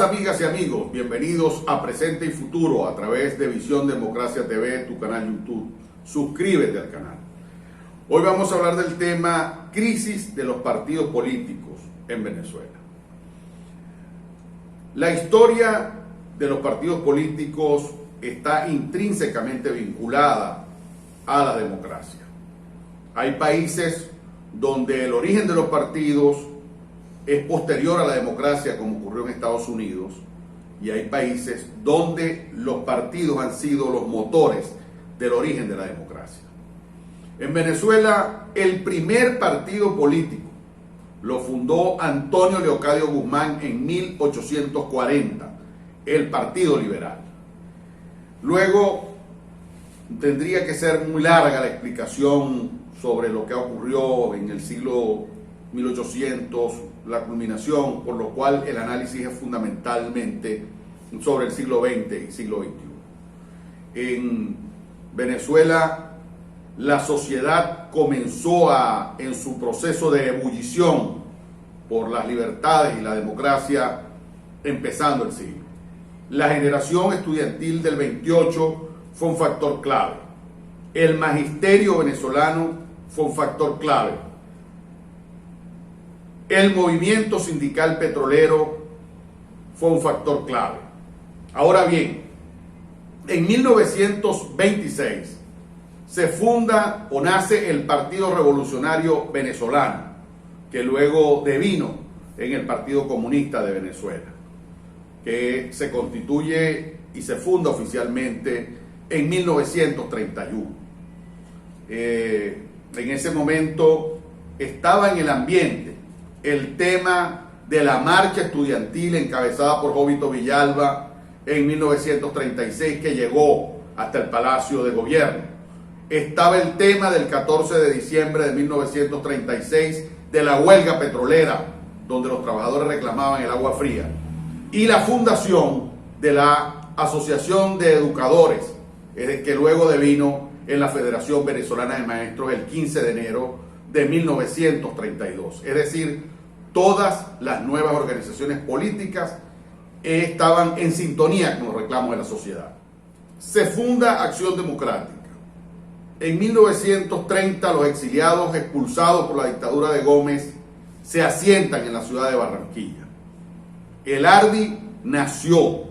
amigas y amigos, bienvenidos a Presente y Futuro a través de Visión Democracia TV, tu canal YouTube. Suscríbete al canal. Hoy vamos a hablar del tema crisis de los partidos políticos en Venezuela. La historia de los partidos políticos está intrínsecamente vinculada a la democracia. Hay países donde el origen de los partidos es posterior a la democracia, como ocurrió en Estados Unidos, y hay países donde los partidos han sido los motores del origen de la democracia. En Venezuela, el primer partido político lo fundó Antonio Leocadio Guzmán en 1840, el Partido Liberal. Luego, tendría que ser muy larga la explicación sobre lo que ocurrió en el siglo 1800, la culminación, por lo cual el análisis es fundamentalmente sobre el siglo XX y siglo XXI. En Venezuela, la sociedad comenzó en su proceso de ebullición por las libertades y la democracia empezando el siglo. La generación estudiantil del 28 fue un factor clave. El magisterio venezolano fue un factor clave. El movimiento sindical petrolero fue un factor clave. Ahora bien, en 1926 se funda o nace el Partido Revolucionario Venezolano, que luego devino en el Partido Comunista de Venezuela, que se constituye y se funda oficialmente en 1931. En ese momento estaba en el ambiente el tema de la marcha estudiantil encabezada por Jovito Villalba en 1936, que llegó hasta el Palacio de Gobierno. Estaba el tema del 14 de diciembre de 1936 de la huelga petrolera, donde los trabajadores reclamaban el agua fría, y la fundación de la Asociación de Educadores, que luego devino en la Federación Venezolana de Maestros el 15 de enero de 1932. Es decir, todas las nuevas organizaciones políticas estaban en sintonía con los reclamos de la sociedad. Se funda Acción Democrática. En 1930 los exiliados expulsados por la dictadura de Gómez se asientan en la ciudad de Barranquilla. El ARDI nació,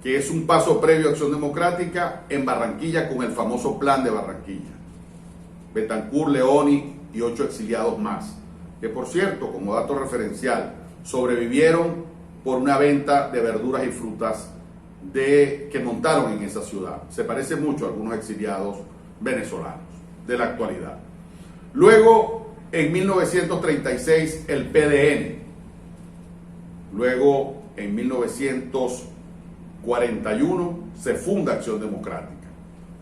que es un paso previo a Acción Democrática, en Barranquilla con el famoso Plan de Barranquilla. Betancur, Leoni y 8 exiliados más, que por cierto, como dato referencial, sobrevivieron por una venta de verduras y frutas que montaron en esa ciudad. Se parece mucho a algunos exiliados venezolanos de la actualidad. Luego, en 1936, el PDN. Luego, en 1941, se funda Acción Democrática.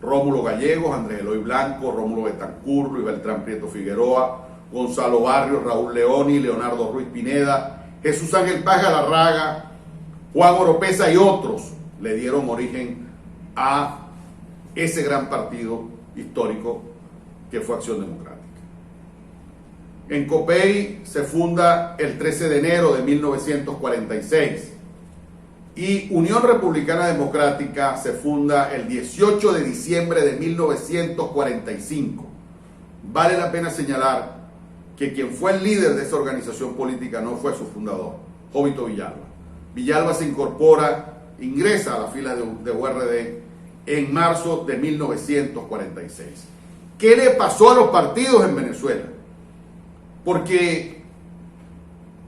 Rómulo Gallegos, Andrés Eloy Blanco, Rómulo Betancur, Luis Beltrán Prieto Figueroa, Gonzalo Barrios, Raúl Leoni, Leonardo Ruiz Pineda, Jesús Ángel Paz Galarraga, Juan Oropesa y otros le dieron origen a ese gran partido histórico que fue Acción Democrática. En Copey se funda el 13 de enero de 1946 y Unión Republicana Democrática se funda el 18 de diciembre de 1945. Vale la pena señalar que quien fue el líder de esa organización política no fue su fundador, Jovito Villalba. Villalba se ingresa a la fila de URD en marzo de 1946. ¿Qué le pasó a los partidos en Venezuela? Porque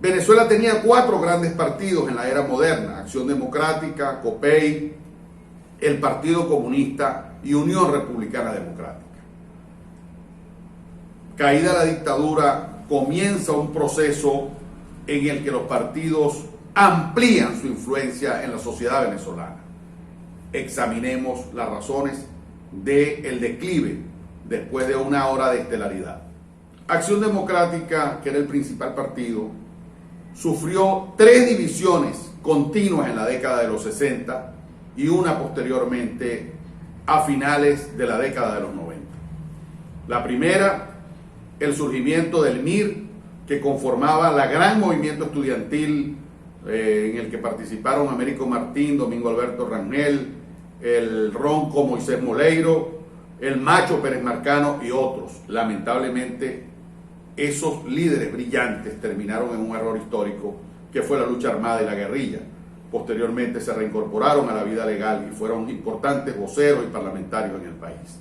Venezuela tenía 4 grandes partidos en la era moderna: Acción Democrática, Copey, el Partido Comunista y Unión Republicana Democrática. Caída la dictadura, comienza un proceso en el que los partidos amplían su influencia en la sociedad venezolana. Examinemos las razones del declive después de una hora de estelaridad. Acción Democrática, que era el principal partido, sufrió 3 divisiones continuas en la década de los 60 y una posteriormente a finales de la década de los 90. La primera, el surgimiento del MIR, que conformaba la gran movimiento estudiantil en el que participaron Américo Martín, Domingo Alberto Rangel, el Ronco Moisés Moleiro, el Macho Pérez Marcano y otros. Lamentablemente, esos líderes brillantes terminaron en un error histórico que fue la lucha armada y la guerrilla. Posteriormente se reincorporaron a la vida legal y fueron importantes voceros y parlamentarios en el país.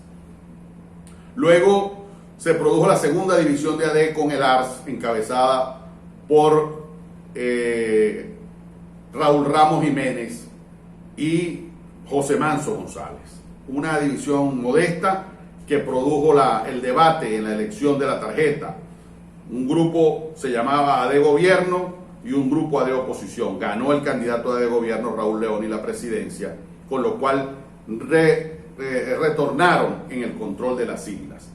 Luego se produjo la segunda división de AD con el ARS, encabezada por Raúl Ramos Jiménez y José Manso González. Una división modesta que produjo el debate en la elección de la tarjeta. Un grupo se llamaba AD Gobierno y un grupo AD Oposición. Ganó el candidato AD Gobierno, Raúl León, y la presidencia, con lo cual retornaron en el control de las siglas.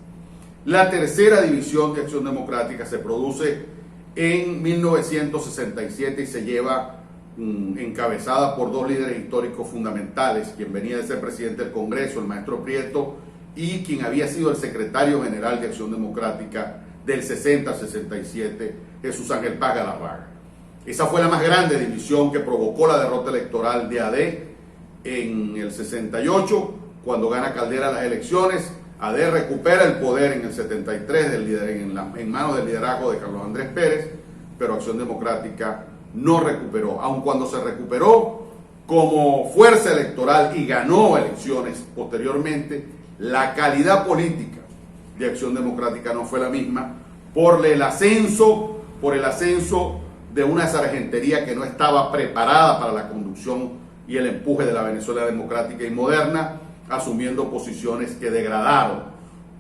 La tercera división de Acción Democrática se produce en 1967 y se lleva encabezada por dos líderes históricos fundamentales, quien venía de ser presidente del Congreso, el maestro Prieto, y quien había sido el secretario general de Acción Democrática del 60 al 67, Jesús Ángel Paz Galarraga. Esa fue la más grande división que provocó la derrota electoral de AD en el 68, cuando gana Caldera las elecciones. AD recupera el poder en el 73 en manos del liderazgo de Carlos Andrés Pérez, pero Acción Democrática no recuperó, aun cuando se recuperó como fuerza electoral y ganó elecciones posteriormente. La calidad política de Acción Democrática no fue la misma por el ascenso de una sargentería que no estaba preparada para la conducción y el empuje de la Venezuela democrática y moderna, asumiendo posiciones que degradaron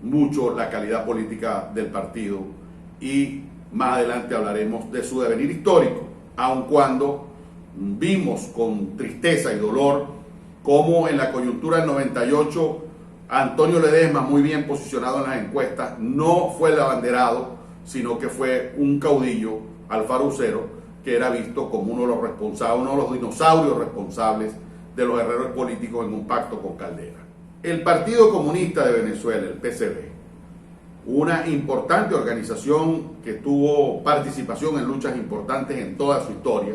mucho la calidad política del partido, y más adelante hablaremos de su devenir histórico, aun cuando vimos con tristeza y dolor cómo en la coyuntura del 98 Antonio Ledesma, muy bien posicionado en las encuestas, no fue el abanderado, sino que fue un caudillo alfarucero que era visto como uno de los responsables, uno de los dinosaurios responsables de los errores políticos en un pacto con Caldera. El Partido Comunista de Venezuela, el PCV, una importante organización que tuvo participación en luchas importantes en toda su historia,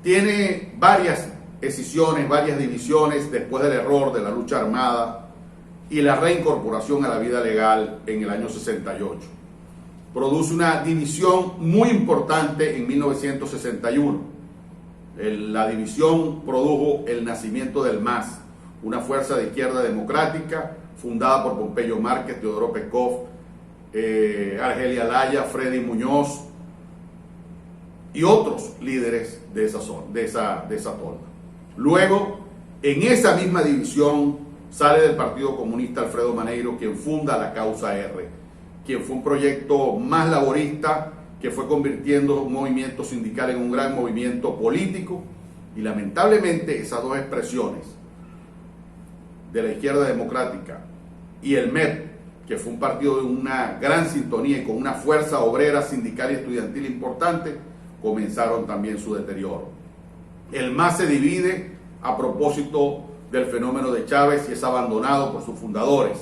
tiene varias escisiones, varias divisiones después del error de la lucha armada y la reincorporación a la vida legal en el año 68. Produce una división muy importante en 1961. La división produjo el nacimiento del MAS, una fuerza de izquierda democrática fundada por Pompeyo Márquez, Teodoro Peskov, Argelia Laya, Freddy Muñoz y otros líderes de esa zona. Luego, en esa misma división, sale del Partido Comunista Alfredo Maneiro, quien funda la Causa R, quien fue un proyecto más laborista, que fue convirtiendo un movimiento sindical en un gran movimiento político, y lamentablemente esas dos expresiones de la izquierda democrática y el MEP, que fue un partido de una gran sintonía y con una fuerza obrera, sindical y estudiantil importante, comenzaron también su deterioro. El MAS se divide a propósito del fenómeno de Chávez y es abandonado por sus fundadores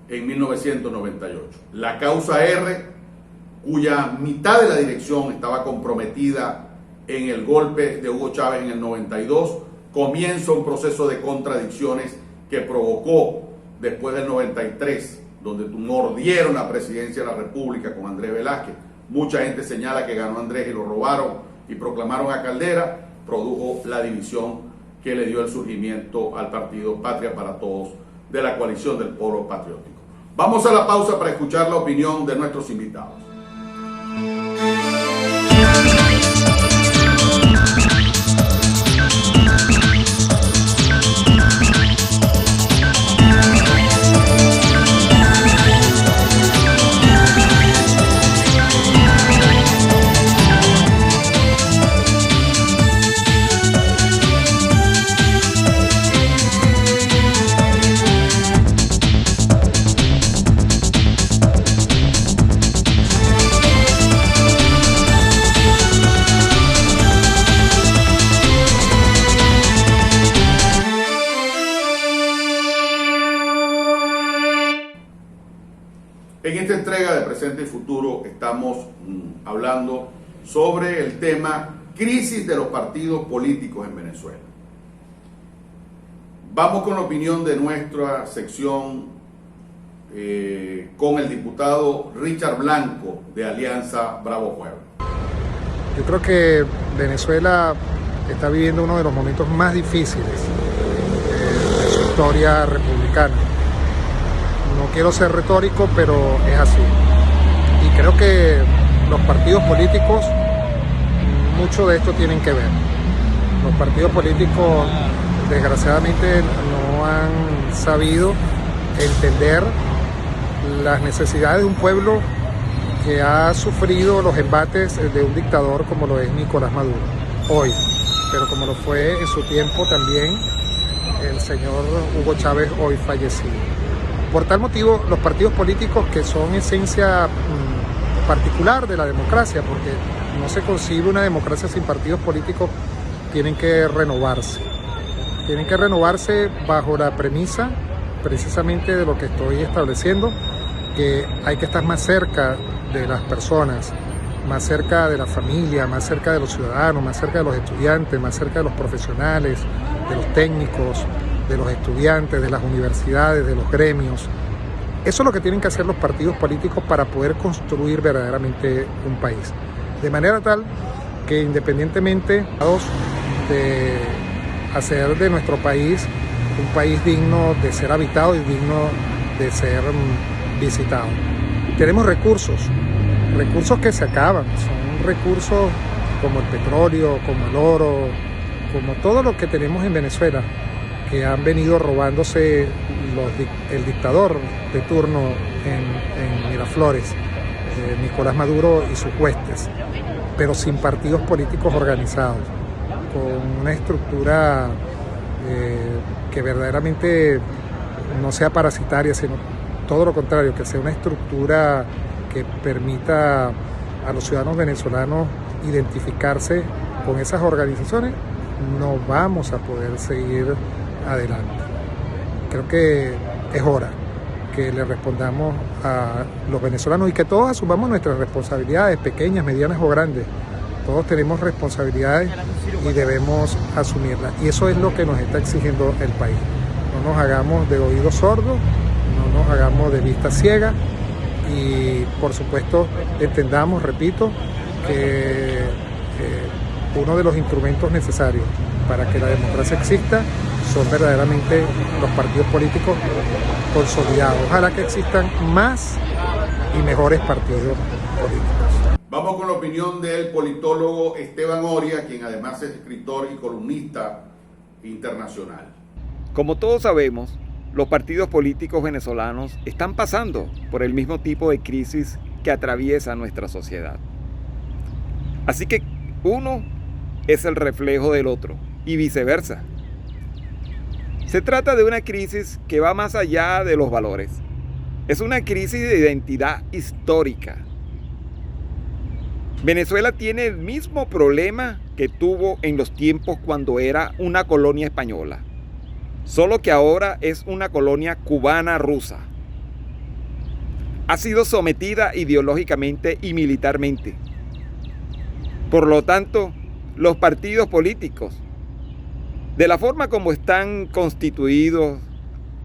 en 1998. La Causa R, cuya mitad de la dirección estaba comprometida en el golpe de Hugo Chávez en el 92, comienza un proceso de contradicciones que provocó después del 93, donde mordieron la presidencia de la República con Andrés Velázquez. Mucha gente señala que ganó Andrés y lo robaron y proclamaron a Caldera, produjo la división que le dio el surgimiento al partido Patria para Todos de la coalición del Polo Patriótico. Vamos a la pausa para escuchar la opinión de nuestros invitados. En esta entrega de Presente y Futuro estamos hablando sobre el tema crisis de los partidos políticos en Venezuela. Vamos con la opinión de nuestra sección con el diputado Richard Blanco de Alianza Bravo Pueblo. Yo creo que Venezuela está viviendo uno de los momentos más difíciles de su historia republicana. No quiero ser retórico, pero es así. Y creo que los partidos políticos, mucho de esto tienen que ver. Los partidos políticos, desgraciadamente, no han sabido entender las necesidades de un pueblo que ha sufrido los embates de un dictador como lo es Nicolás Maduro hoy, pero como lo fue en su tiempo también el señor Hugo Chávez, hoy fallecido. Por tal motivo, los partidos políticos, que son esencia particular de la democracia, porque no se concibe una democracia sin partidos políticos, tienen que renovarse. Tienen que renovarse bajo la premisa precisamente de lo que estoy estableciendo, que hay que estar más cerca de las personas, más cerca de la familia, más cerca de los ciudadanos, más cerca de los estudiantes, más cerca de los profesionales, de los técnicos, de los estudiantes, de las universidades, de los gremios. Eso es lo que tienen que hacer los partidos políticos para poder construir verdaderamente un país. De manera tal que, independientemente de hacer de nuestro país un país digno de ser habitado y digno de ser visitado. Tenemos recursos que se acaban, son recursos como el petróleo, como el oro, como todo lo que tenemos en Venezuela, que han venido robándose el dictador de turno en Miraflores, Nicolás Maduro y sus huestes, pero sin partidos políticos organizados, con una estructura que verdaderamente no sea parasitaria, sino todo lo contrario, que sea una estructura que permita a los ciudadanos venezolanos identificarse con esas organizaciones, no vamos a poder seguir adelante. Creo que es hora que le respondamos a los venezolanos y que todos asumamos nuestras responsabilidades, pequeñas, medianas o grandes. Todos tenemos responsabilidades y debemos asumirlas. Y eso es lo que nos está exigiendo el país. No nos hagamos de oídos sordos, no nos hagamos de vista ciega y, por supuesto, entendamos, repito, que uno de los instrumentos necesarios para que la democracia exista son verdaderamente los partidos políticos consolidados. Ojalá que existan más y mejores partidos políticos. Vamos con la opinión del politólogo Esteban Oria, quien además es escritor y columnista internacional. Como todos sabemos, los partidos políticos venezolanos están pasando por el mismo tipo de crisis que atraviesa nuestra sociedad. Así que uno es el reflejo del otro y viceversa. Se trata de una crisis que va más allá de los valores. Es una crisis de identidad histórica. Venezuela tiene el mismo problema que tuvo en los tiempos cuando era una colonia española, solo que ahora es una colonia cubana-rusa. Ha sido sometida ideológicamente y militarmente. Por lo tanto, los partidos políticos, de la forma como están constituidos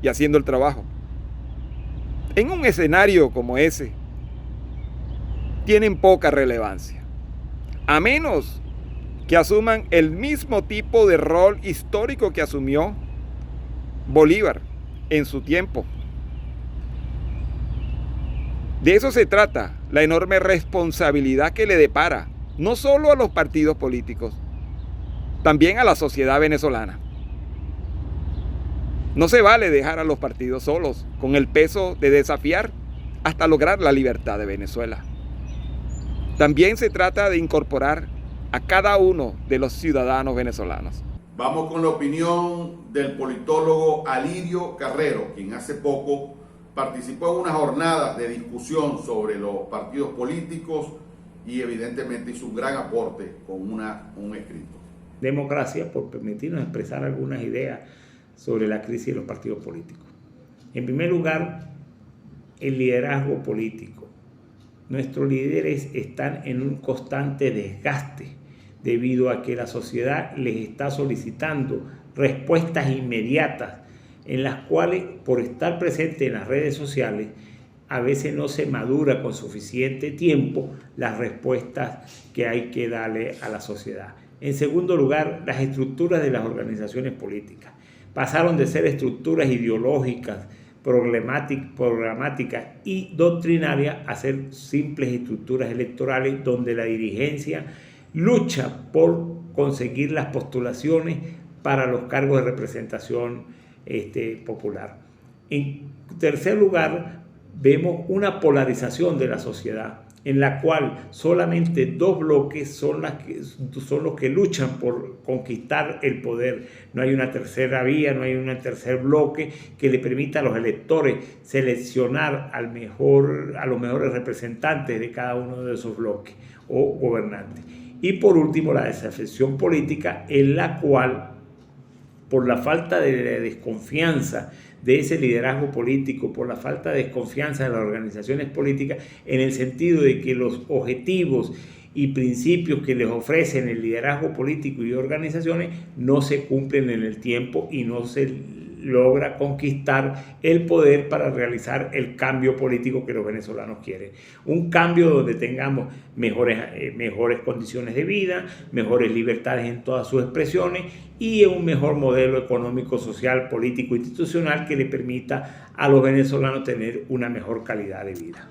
y haciendo el trabajo, en un escenario como ese, tienen poca relevancia, a menos que asuman el mismo tipo de rol histórico que asumió Bolívar en su tiempo. De eso se trata la enorme responsabilidad que le depara no solo a los partidos políticos, también a la sociedad venezolana. No se vale dejar a los partidos solos con el peso de desafiar hasta lograr la libertad de Venezuela. También se trata de incorporar a cada uno de los ciudadanos venezolanos. Vamos con la opinión del politólogo Alirio Carrero, quien hace poco participó en una jornada de discusión sobre los partidos políticos y evidentemente hizo un gran aporte con un escrito. Democracia por permitirnos expresar algunas ideas sobre la crisis de los partidos políticos. En primer lugar, el liderazgo político nuestros líderes están en un constante desgaste debido a que la sociedad les está solicitando respuestas inmediatas en las cuales, por estar presente en las redes sociales, a veces no se madura con suficiente tiempo las respuestas que hay que darle a la sociedad. En segundo lugar, las estructuras de las organizaciones políticas pasaron de ser estructuras ideológicas, programáticas y doctrinarias a ser simples estructuras electorales donde la dirigencia lucha por conseguir las postulaciones para los cargos de representación popular. En tercer lugar, vemos una polarización de la sociedad en la cual solamente dos bloques son los que luchan por conquistar el poder. No hay una tercera vía, no hay un tercer bloque que le permita a los electores seleccionar a los mejores representantes de cada uno de esos bloques o gobernantes. Y por último, la desafección política, en la cual, por la falta de desconfianza de ese liderazgo político, por la falta de desconfianza de las organizaciones políticas, en el sentido de que los objetivos y principios que les ofrecen el liderazgo político y organizaciones no se cumplen en el tiempo y no se logra conquistar el poder para realizar el cambio político que los venezolanos quieren. Un cambio donde tengamos mejores condiciones de vida, mejores libertades en todas sus expresiones y un mejor modelo económico, social, político, institucional que le permita a los venezolanos tener una mejor calidad de vida.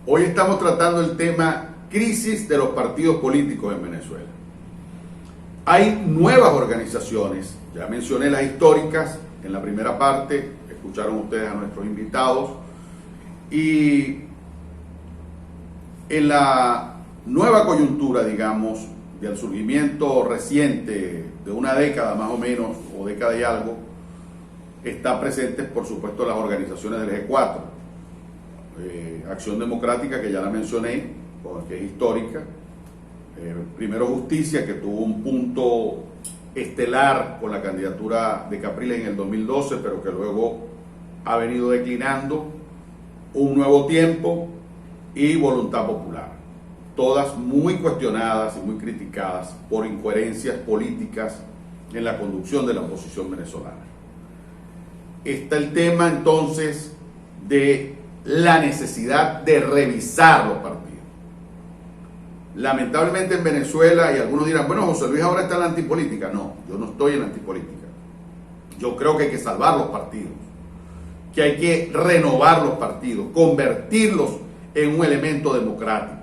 Hoy estamos tratando el tema crisis de los partidos políticos en Venezuela. Hay nuevas organizaciones, ya mencioné las históricas en la primera parte, escucharon ustedes a nuestros invitados, y en la nueva coyuntura, digamos, del surgimiento reciente de una década más o menos, o década y algo, están presentes por supuesto las organizaciones del G4. Acción Democrática, que ya la mencioné, que es histórica. Primero Justicia, que tuvo un punto estelar con la candidatura de Capriles en el 2012, pero que luego ha venido declinando. Un Nuevo Tiempo y Voluntad Popular. Todas muy cuestionadas y muy criticadas por incoherencias políticas en la conducción de la oposición venezolana. Está el tema entonces de la necesidad de revisar los partidos. Lamentablemente en Venezuela, y algunos dirán, bueno, José Luis ahora está en la antipolítica. No, yo no estoy en la antipolítica. Yo creo que hay que salvar los partidos, que hay que renovar los partidos, convertirlos en un elemento democrático.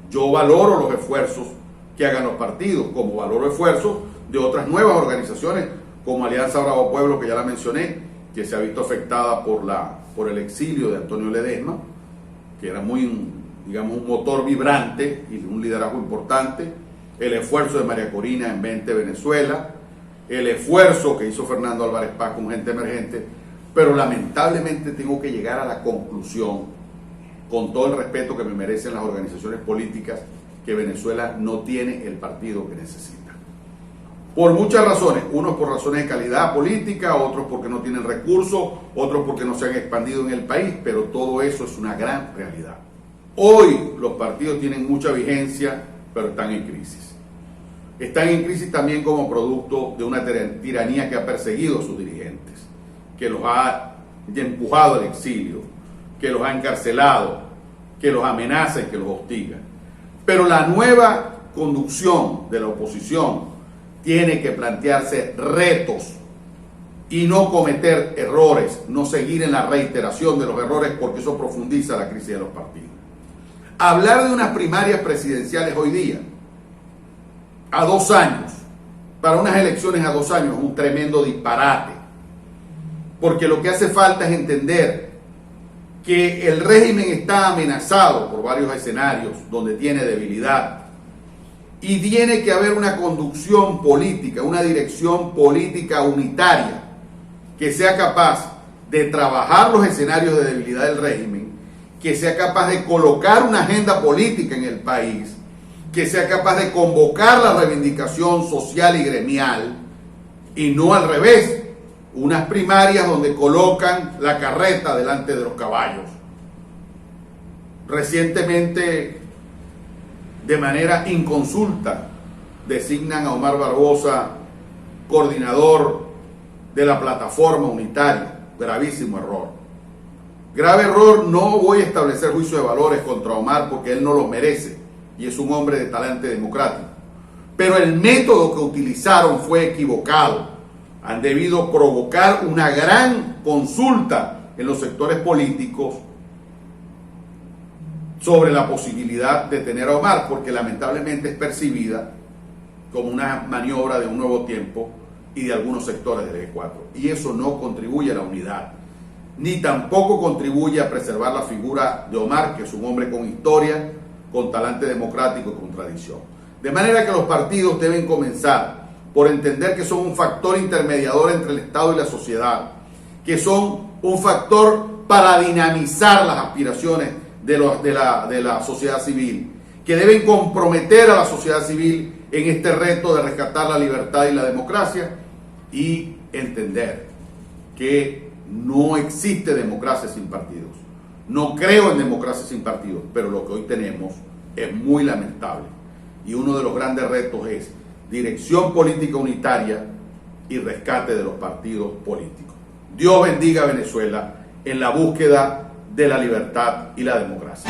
Yo valoro los esfuerzos que hagan los partidos, como valoro esfuerzos de otras nuevas organizaciones, como Alianza Bravo Pueblo, que ya la mencioné, que se ha visto afectada por el exilio de Antonio Ledesma, que era digamos, un motor vibrante y un liderazgo importante, el esfuerzo de María Corina en 20 Venezuela, el esfuerzo que hizo Fernando Álvarez Paz con Gente Emergente, pero lamentablemente tengo que llegar a la conclusión, con todo el respeto que me merecen las organizaciones políticas, que Venezuela no tiene el partido que necesita. Por muchas razones, unos por razones de calidad política, otros porque no tienen recursos, otros porque no se han expandido en el país, pero todo eso es una gran realidad. Hoy los partidos tienen mucha vigencia, pero están en crisis. Están en crisis también como producto de una tiranía que ha perseguido a sus dirigentes, que los ha empujado al exilio, que los ha encarcelado, que los amenaza y que los hostiga. Pero la nueva conducción de la oposición tiene que plantearse retos y no cometer errores, no seguir en la reiteración de los errores, porque eso profundiza la crisis de los partidos. Hablar de unas primarias presidenciales hoy día a 2 años, para unas elecciones a 2 años, es un tremendo disparate. Porque lo que hace falta es entender que el régimen está amenazado por varios escenarios donde tiene debilidad. Y tiene que haber una conducción política, una dirección política unitaria que sea capaz de trabajar los escenarios de debilidad del régimen, que sea capaz de colocar una agenda política en el país, que sea capaz de convocar la reivindicación social y gremial, y no al revés, unas primarias donde colocan la carreta delante de los caballos. Recientemente, de manera inconsulta, designan a Omar Barbosa coordinador de la plataforma unitaria. Gravísimo error. Grave error. No voy a establecer juicio de valores contra Omar porque él no lo merece y es un hombre de talante democrático. Pero el método que utilizaron fue equivocado. Han debido provocar una gran consulta en los sectores políticos sobre la posibilidad de tener a Omar, porque lamentablemente es percibida como una maniobra de un nuevo tiempo y de algunos sectores del Eje 4. Y eso no contribuye a la unidad, ni tampoco contribuye a preservar la figura de Omar, que es un hombre con historia, con talante democrático y con tradición. De manera que los partidos deben comenzar por entender que son un factor intermediador entre el Estado y la sociedad, que son un factor para dinamizar las aspiraciones de la sociedad civil, que deben comprometer a la sociedad civil en este reto de rescatar la libertad y la democracia, y entender que no existe democracia sin partidos. No creo en democracia sin partidos, pero lo que hoy tenemos es muy lamentable. Y uno de los grandes retos es dirección política unitaria y rescate de los partidos políticos. Dios bendiga a Venezuela en la búsqueda de la libertad y la democracia.